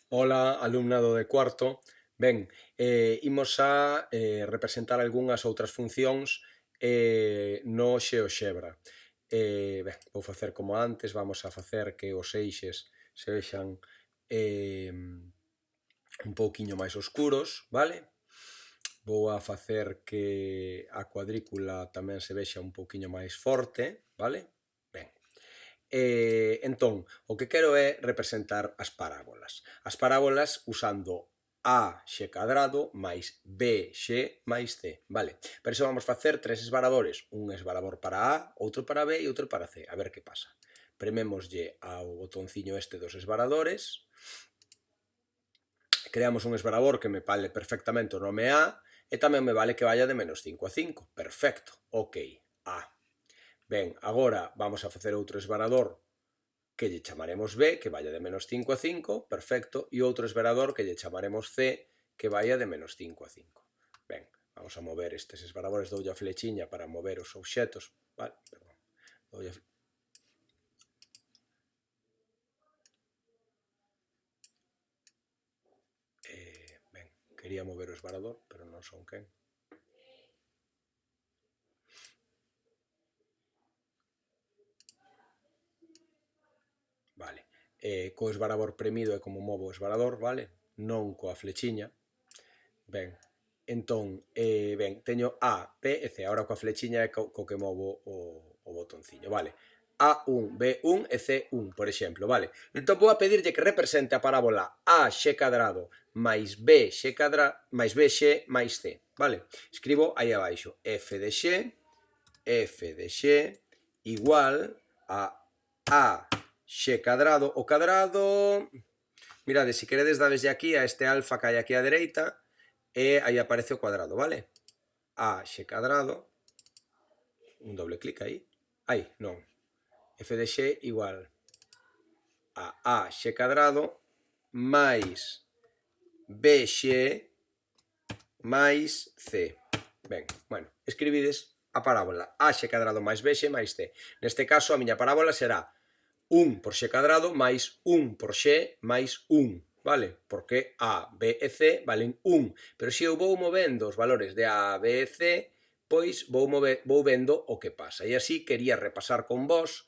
Ola, alumnado de cuarto. Ben, imos a representar algunhas outras funcións no XeoXebra. Ben, vou facer como antes, vamos a facer que os eixes se vexan un pouquiño máis oscuros, vale? Vou a facer que a cuadrícula tamén se vexa un pouquiño máis forte, vale? Ben, entón, o que quero é representar as parábolas. As parábolas usando a x cadrado máis bx máis c, vale? Para iso vamos facer tres esvaradores, un esvarador para a, outro para b e outro para c, a ver que pasa. Premémoslle ao botonciño este dos esvaradores, creamos un esvarador que me vale perfectamente o nome a, e tamén me vale que vaya de menos 5 a 5, perfecto, ok, a. Ben, agora vamos a facer outro esvarador que lle chamaremos B, que vaya de menos 5 a 5, perfecto, e outro esvarador que lle chamaremos C, que vaya de menos 5 a 5. Ben, vamos a mover estes esvaradores, doulle a flechiña para mover os obxetos, vale, perdón, doulle a ben, quería mover o esvarador, pero non son quen. Vale, co esvarador premido é como movo o esvarador, vale? Non coa flechiña. Ben, entón, ben, teño A, B e C. Agora coa flechiña é co que movo o botonciño, vale? A1, B1 e C1, por exemplo, vale? Entón vou a pedirlle que represente a parábola AX cadrado máis BX cadrado máis BX máis C, vale? Escribo aí abaixo f de x igual a AX cadrado. O cadrado, mirade, se queredes dadeslle aquí a este alfa que hai aquí á dereita, e aí aparece o cuadrado, vale? AX cadrado, un doble clic aí, non, f de x igual a AX cadrado máis BX máis C. Ben, bueno, escribides a parábola AX cadrado máis BX máis C. Neste caso a miña parábola será 1 por x cadrado máis 1 por x máis 1, vale? Porque A, B e C valen 1, pero se eu vou movendo os valores de A, B e C, pois vou vendo o que pasa. E así quería repasar con vos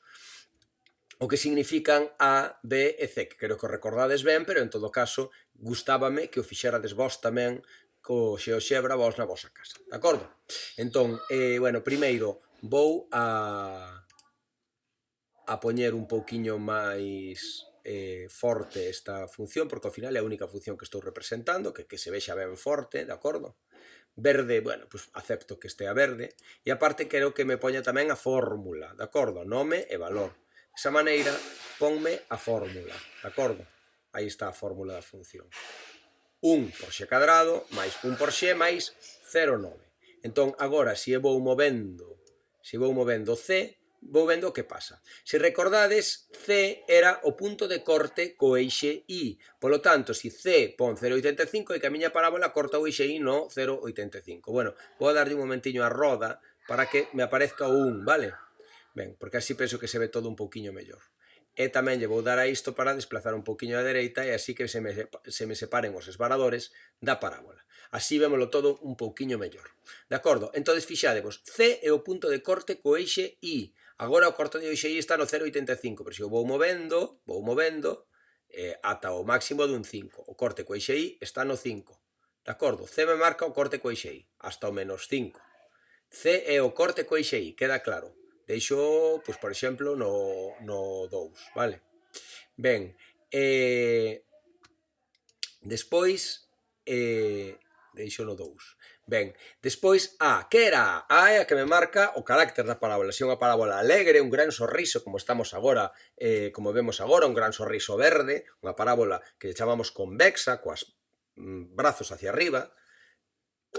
o que significan A, B e C, que creo que o recordades ben, pero en todo caso gustábame que o fixerades vos tamén co XeoXebra vos na vosa casa, de acordo? Entón, bueno, primeiro vou a poñer un pouquiño máis forte esta función, porque ao final é a única función que estou representando, que se vexa ben forte, de acordo? Verde, bueno, pois acepto que estea verde, e aparte quero que me poña tamén a fórmula, de acordo? Nome e valor. De esa maneira, ponme a fórmula, de acordo? Aí está a fórmula da función. 1 por x cadrado máis 1 por x máis 0,9. Entón, agora, se vou movendo C, vou vendo o que pasa. Se recordades, C era o punto de corte co eixe I. Polo tanto, se C pon 0,85 e que a miña parábola corta o eixe I no 0,85. Bueno, vou darlle un momentiño a roda para que me aparezca o 1, vale? Ben, porque así penso que se ve todo un pouquiño mellor. E tamén lle vou dar a isto para desplazar un pouquiño a dereita e así que se me separen os esvaradores da parábola. Así vémolo todo un pouquiño mellor. De acordo? Entón, fixadevos, C é o punto de corte co eixe I. Agora o corte de eixe I está no 0,85, pero se eu vou movendo, ata o máximo dun 5. O corte co eixe I está no 5. De acordo? C me marca o corte co eixe I, hasta o menos 5. C é o corte co eixe I, queda claro. Deixo, pois, por exemplo, no 2, vale? Ben, despois, deixo no 2. Ben, despois A, que era A? A é a que me marca o carácter da parábola. Se é unha parábola alegre, un gran sorriso, como estamos agora, como vemos agora, un gran sorriso verde, unha parábola que chamamos convexa, coas brazos hacia arriba,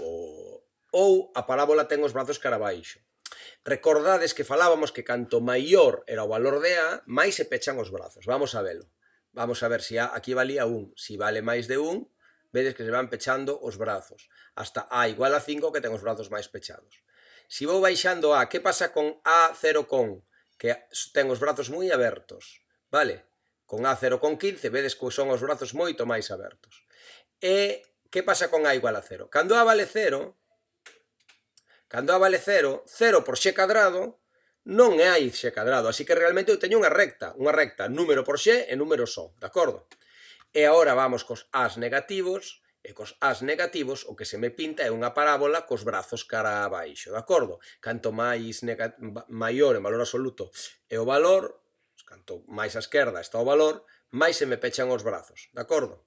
ou a parábola ten os brazos cara abaixo. Recordades que falábamos que canto maior era o valor de A, máis se pechan os brazos. Vamos a velo. Vamos a ver se A aquí valía 1. Se vale máis de 1, vedes que se van pechando os brazos. Hasta A igual a 5 que ten os brazos máis pechados. Se vou baixando A, que pasa con A0, que ten os brazos moi abertos? Vale? con A 0,15, vedes que son os brazos moito máis abertos. E que pasa con A igual a 0? Cando A vale 0, 0 por x cadrado, non é x cadrado, así que realmente eu teño unha recta número por x e número só, de acordo? E agora vamos cos A's negativos, e cos A's negativos o que se me pinta é unha parábola cos brazos cara abaixo, de acordo? Canto máis maior en valor absoluto é o valor, canto máis á esquerda está o valor, máis se me pechan os brazos, de acordo?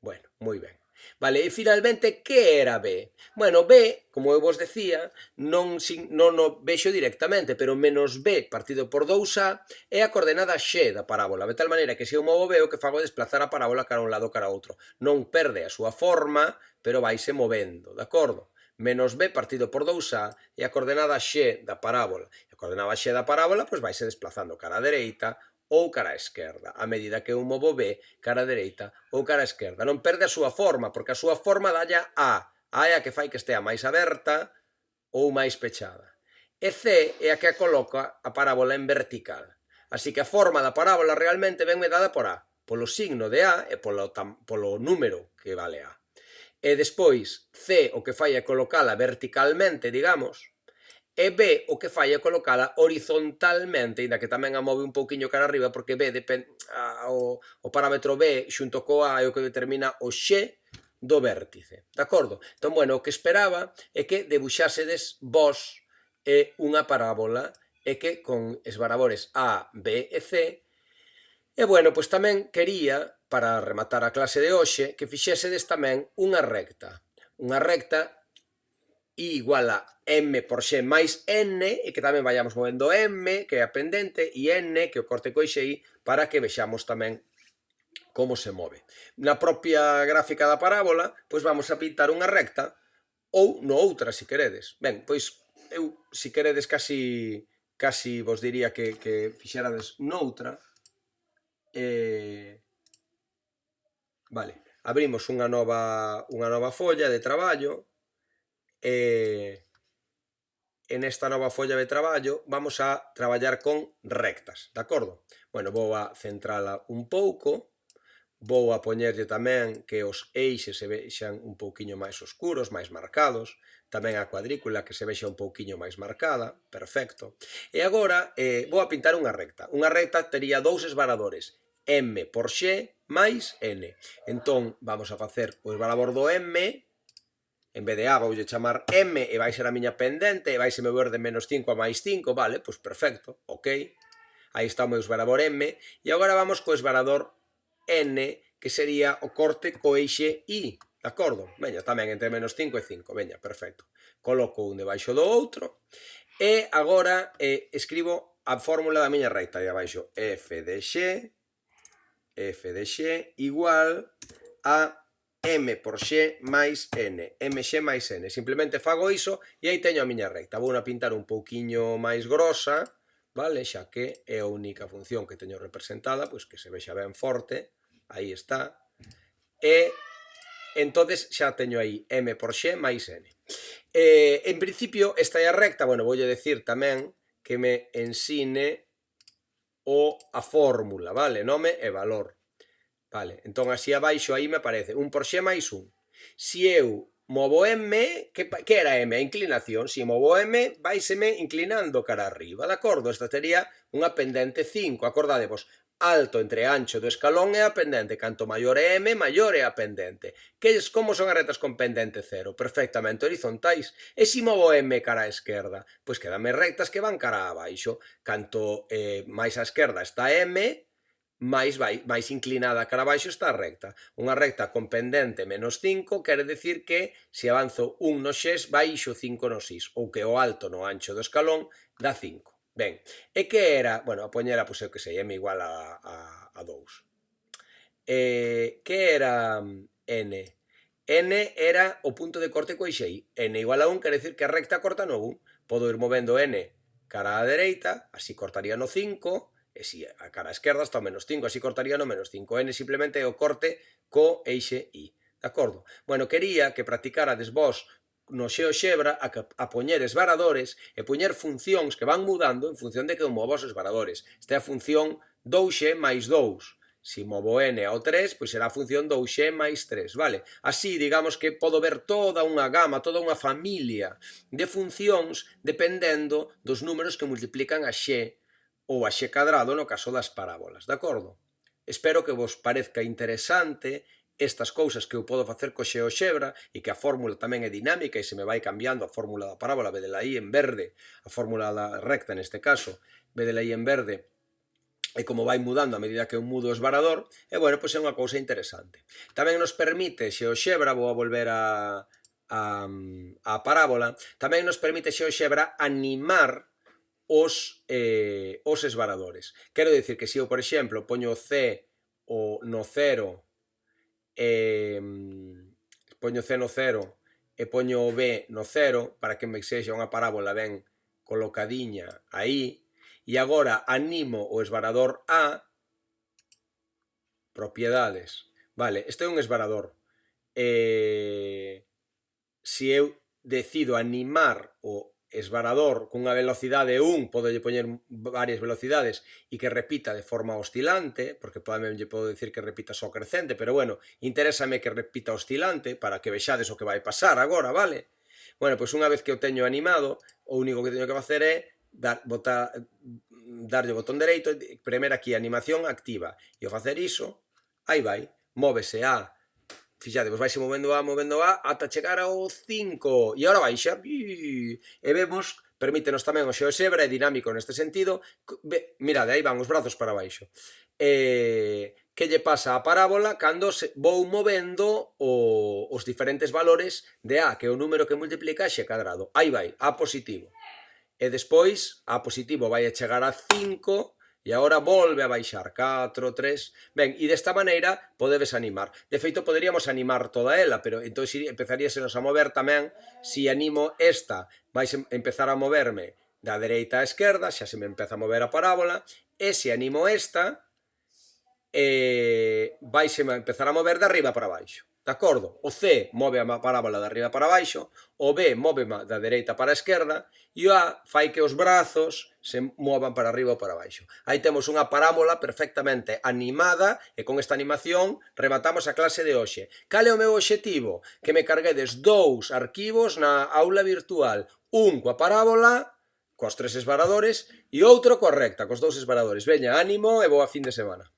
Bueno, moi ben. Vale, e finalmente, que era B? Bueno, B, como eu vos decía, non o vexo directamente, pero menos B partido por 2A é a coordenada x da parábola, de tal maneira que se eu movo B, o que fago é desplazar a parábola cara a un lado cara a outro. Non perde a súa forma, pero vaise movendo, de acordo? Menos B partido por 2A é a coordenada x da parábola. A coordenada x da parábola pois vaise desplazando cara a dereita ou cara a esquerda, a medida que eu movo B cara a dereita ou cara a esquerda. Non perde a súa forma, porque a súa forma dalla A. A é a que fai que estea máis aberta ou máis pechada. E C é a que coloca a parábola en vertical. Así que a forma da parábola realmente venme dada por A, polo signo de A e polo número que vale A. E despois C o que fai é colocala verticalmente, digamos, e B o que fai é colocala horizontalmente, ainda que tamén a move un pouquiño cara arriba, porque B o parámetro B xunto co A é o que determina o x do vértice, de acordo? Entón, bueno, o que esperaba é que debuxásedes vos unha parábola e que con esvarabores A, B e C, e bueno, pois tamén quería, para rematar a clase de hoxe, que fixésedes tamén unha recta I igual a m por x máis n, e que tamén vayamos movendo m, que é a pendente, e n, que é o corte co eixe I, para que vexamos tamén como se move. Na propia gráfica da parábola, pois vamos a pintar unha recta, ou no outra, se queredes. Ben, pois eu, se queredes, casi vos diría que fixerades noutra. Vale, abrimos unha nova folla de traballo, e nesta nova folla de traballo vamos a traballar con rectas, de acordo? Bueno, vou a centrala un pouco, vou a poñerlle tamén que os eixes se vexan un pouquiño máis oscuros, máis marcados, tamén a cuadrícula que se vexa un pouquiño máis marcada, perfecto. E agora vou a pintar unha recta tería dous esvaradores, m por x máis n. Entón, vamos a facer o esvarador do m, en vez de A voulle chamar M, e vai ser a miña pendente, e vai se mover de menos 5 a máis 5, vale, pois perfecto, ok. Aí está o meu esvarador M, e agora vamos co esvarador N, que sería o corte co eixe I, de acordo? Veña, tamén entre menos 5 e 5, veña, perfecto. Coloco un debaixo do outro, e agora escribo a fórmula da miña recta, aí abaixo, f de x igual a m por x máis n, mx máis n. Simplemente fago iso e aí teño a miña recta. Vou a pintar un pouquiño máis grosa, vale? Xa que é a única función que teño representada, pois que se vexa ben forte, aí está. E entonces xa teño aí m por x máis n. En principio, esta é a recta, bueno, voulle decir tamén que me ensine a fórmula, vale? Nome e valor. Vale, entón así abaixo aí me aparece 1 por x máis 1. Si eu movo m, que era m? A inclinación. Si movo m, vaiseme inclinando cara arriba, de acordo? Esta sería unha pendente 5, acordadevos. Alto entre ancho do escalón e a pendente. Canto maior é m, maior é a pendente. Como son as rectas con pendente 0? Perfectamente horizontais. E si movo m cara á esquerda? Pois quedanme rectas que van cara abaixo. Canto máis á esquerda está m, máis inclinada cara abaixo está a recta. Unha recta con pendente menos 5 quere decir que se avanzo 1 no x, baixo 5 no x, ou que o alto no ancho do escalón dá 5. Ben, e que era? Bueno, a poñera, pois eu que sei, m igual a 2. Que era n? N era o punto de corte co eixe I. N igual a 1 quere decir que a recta corta no 1. Podo ir movendo n cara á dereita, así cortaría no 5, e si a cara á esquerda está o menos 5, así cortaría no menos 5. N simplemente é o corte co eixe I, de acordo? Bueno, quería que practicarades vos no XeoXebra a poñer esvaradores e poñer funcións que van mudando en función de que eu movo os esvaradores. Esta é a función 2x máis 2, Si movo n ao 3, pois será a función 2x máis 3, vale? Así, digamos que podo ver toda unha gama, toda unha familia de funcións dependendo dos números que multiplican a x ou a x cadrado no caso das parábolas, de acordo? Espero que vos parezca interesante estas cousas que eu podo facer co GeoXebra e que a fórmula tamén é dinámica e se me vai cambiando a fórmula da parábola, vedela aí en verde, a fórmula da recta neste caso, vedela aí en verde, e como vai mudando a medida que eu mudo o esvarador, e bueno, pois é unha cousa interesante. Tamén nos permite GeoXebra, vou a volver a parábola, tamén nos permite GeoXebra animar os esvaradores. Quero dicir que se eu, por exemplo, poño C no 0, poño C no 0 e poño o B no 0 para que me sexa unha parábola ben colocadiña aí, e agora animo o esvarador A, propiedades, vale, este é un esvarador, se eu decido animar o esvarador cunha velocidade 1, podo poñer varias velocidades e que repita de forma oscilante, porque tamén lle podo dicir que repita só crecente, pero bueno, interésame que repita oscilante para que vexades o que vai pasar agora, vale? Bueno, pois unha vez que o teño animado, o único que teño que facer é darlle o botón dereito e premer aquí animación activa, e ao facer iso, aí vai, móvese a, fixade, vos vaise movendo a ata chegar ao 5 e agora baixa e vemos, permítenos tamén o GeoXebra, é dinámico neste sentido, mirade, aí van os brazos para baixo, que lle pasa á parábola cando vou movendo os diferentes valores de a, que é o número que multiplica x cadrado, aí vai, a positivo, e despois a positivo vai a chegar a 5 e agora volve a baixar, 4, 3, ben, e desta maneira podedes animar. De feito, poderíamos animar toda ela, pero entón empezaríasenos a mover tamén, se animo esta, vais empezar a moverme da dereita á esquerda, xa se me empeza a mover a parábola, e se animo esta, vais empezar a mover de arriba para baixo. De acordo? O C move a parábola de arriba para baixo, o B move da dereita para a esquerda e o A fai que os brazos se movan para arriba ou para baixo. Aí temos unha parábola perfectamente animada e con esta animación rematamos a clase de hoxe. Cal é o meu obxectivo? Que me carguedes 2 arquivos na aula virtual, un coa parábola, coas 3 esvaradores e outro coa recta, cos 2 esvaradores. Veña, ánimo e boa fin de semana.